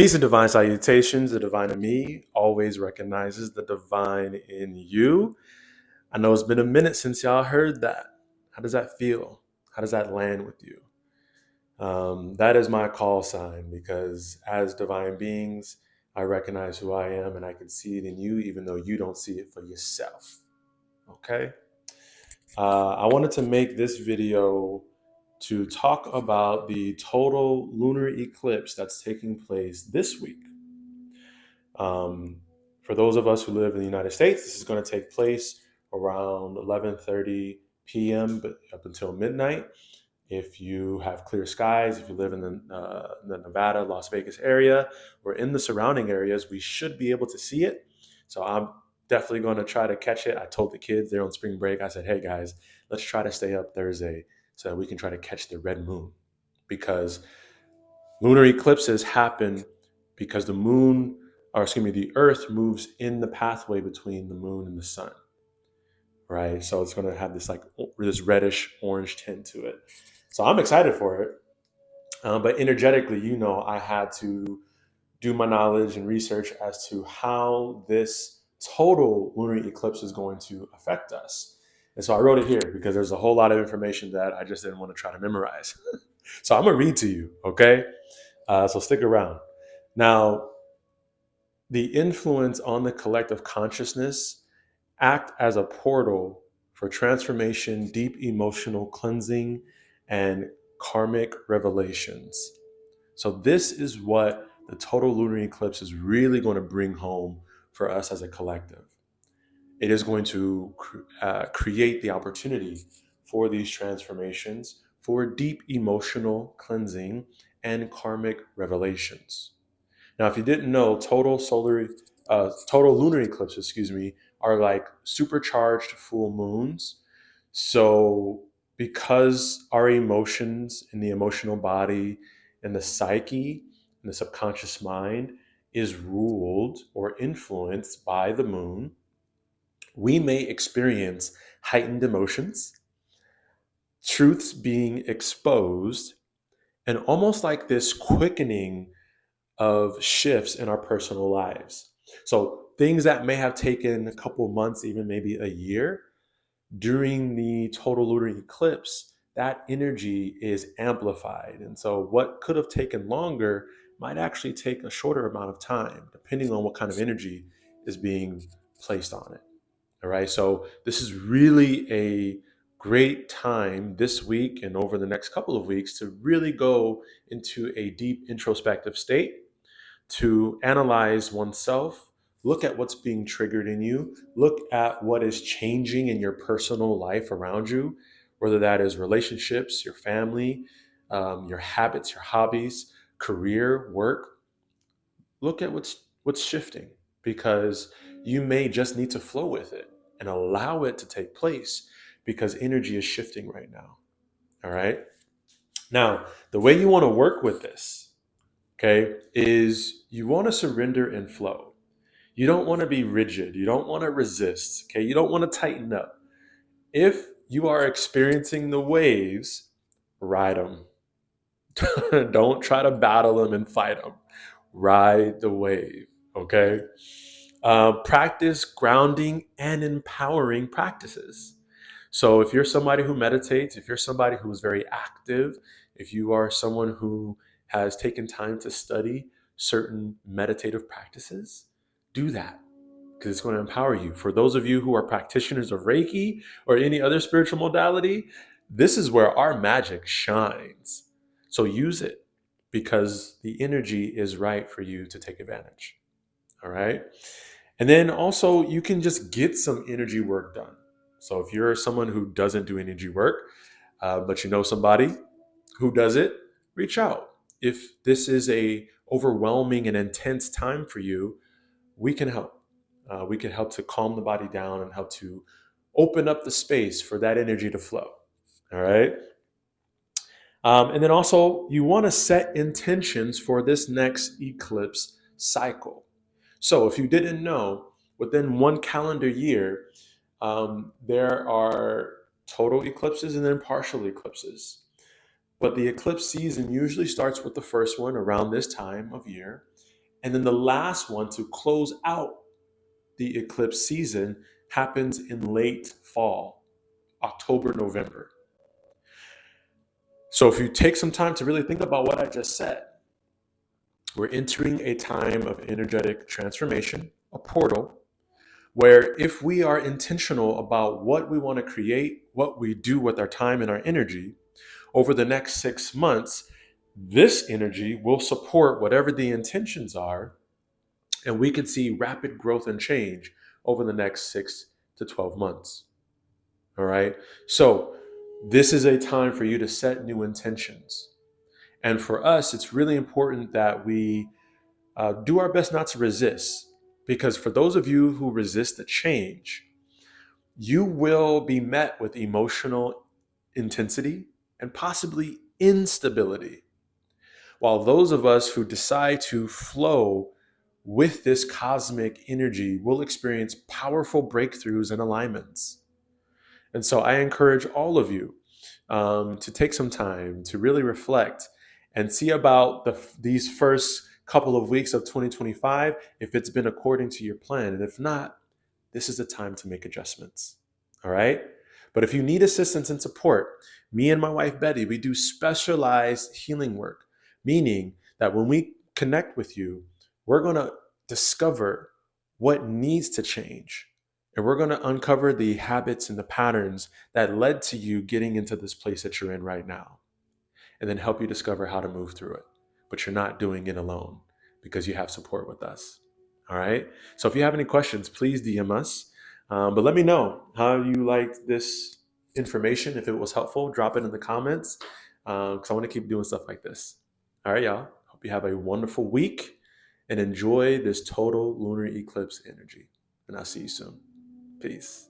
Peace and divine salutations. The divine in me always recognizes the divine in you. I know it's been a minute since y'all heard that. How does that feel? How does that land with you? That is my call sign because as divine beings, I recognize who I am and I can see it in you, even though you don't see it for yourself. Okay? I wanted to make this video to talk about the total lunar eclipse that's taking place this week. Um, for those of us who live in the United States, this is going to take place around 11:30 p.m. but up until midnight. If you have clear skies, if you live in the Nevada, Las Vegas area, or in the surrounding areas, we should be able to see it. So I'm definitely going to try to catch it. I told the kids they're on spring break. I said, "Hey guys, let's try to stay up Thursday so that we can try to catch the red moon because lunar eclipses happen because the Earth moves in the pathway between the moon and the sun, right? So it's going to have this reddish orange tint to it. So I'm excited for it, but energetically, I had to do my knowledge and research as to how this total lunar eclipse is going to affect us. And so I wrote it here because there's a whole lot of information that I just didn't want to try to memorize. So I'm gonna read to you, okay? So stick around. Now, the influence on the collective consciousness act as a portal for transformation, deep emotional cleansing, and karmic revelations. So this is what the total lunar eclipse is really going to bring home for us as a collective. It is going to create the opportunity for these transformations, for deep emotional cleansing and karmic revelations. Now, if you didn't know, total lunar eclipses, are like supercharged full moons. So, because our emotions in the emotional body and the psyche and the subconscious mind is ruled or influenced by the moon, we may experience heightened emotions, truths being exposed, and almost like this quickening of shifts in our personal lives. So things that may have taken a couple of months, even maybe a year, during the total lunar eclipse, that energy is amplified. And so what could have taken longer might actually take a shorter amount of time, depending on what kind of energy is being placed on it. All right. So this is really a great time this week and over the next couple of weeks to really go into a deep introspective state to analyze oneself, look at what's being triggered in you, look at what is changing in your personal life around you, whether that is relationships, your family, your habits, your hobbies, career, work. Look at what's shifting because you may just need to flow with it and allow it to take place because energy is shifting right now. All right. Now, the way you want to work with this, okay, is you want to surrender and flow. You don't want to be rigid. You don't want to resist. Okay. You don't want to tighten up. If you are experiencing the waves, ride them. Don't try to battle them and fight them. Ride the wave. Okay. Practice grounding and empowering practices. So, if you're somebody who meditates, if you're somebody who is very active, if you are someone who has taken time to study certain meditative practices, do that because it's going to empower you. For those of you who are practitioners of Reiki or any other spiritual modality, this is where our magic shines. So, use it because the energy is right for you to take advantage. All right. And then also, you can just get some energy work done. So if you're someone who doesn't do energy work, but you know somebody who does it, reach out. If this is a overwhelming and intense time for you, we can help. We can help to calm the body down and help to open up the space for that energy to flow. All right. And then also, you want to set intentions for this next eclipse cycle. So, if you didn't know, within one calendar year, there are total eclipses and then partial eclipses. But the eclipse season usually starts with the first one around this time of year. And then the last one to close out the eclipse season happens in late fall, October, November. So if you take some time to really think about what I just said, we're entering a time of energetic transformation, a portal, where if we are intentional about what we want to create, what we do with our time and our energy over the next 6 months, this energy will support whatever the intentions are, and we could see rapid growth and change over the next 6 to 12 months. All right. So, this is a time for you to set new intentions. And for us, it's really important that we do our best not to resist. Because for those of you who resist the change, you will be met with emotional intensity and possibly instability. While those of us who decide to flow with this cosmic energy will experience powerful breakthroughs and alignments. And so I encourage all of you to take some time to really reflect and see about these first couple of weeks of 2025 if it's been according to your plan. And if not, this is the time to make adjustments. All right. But if you need assistance and support, me and my wife Betty, we do specialized healing work, meaning that when we connect with you, we're going to discover what needs to change. And we're going to uncover the habits and the patterns that led to you getting into this place that you're in right now, and then help you discover how to move through it. But you're not doing it alone because you have support with us. All right. So if you have any questions, please DM us. But let me know how you liked this information. If it was helpful, drop it in the comments because I want to keep doing stuff like this. All right, y'all. Hope you have a wonderful week and enjoy this total lunar eclipse energy. And I'll see you soon. Peace.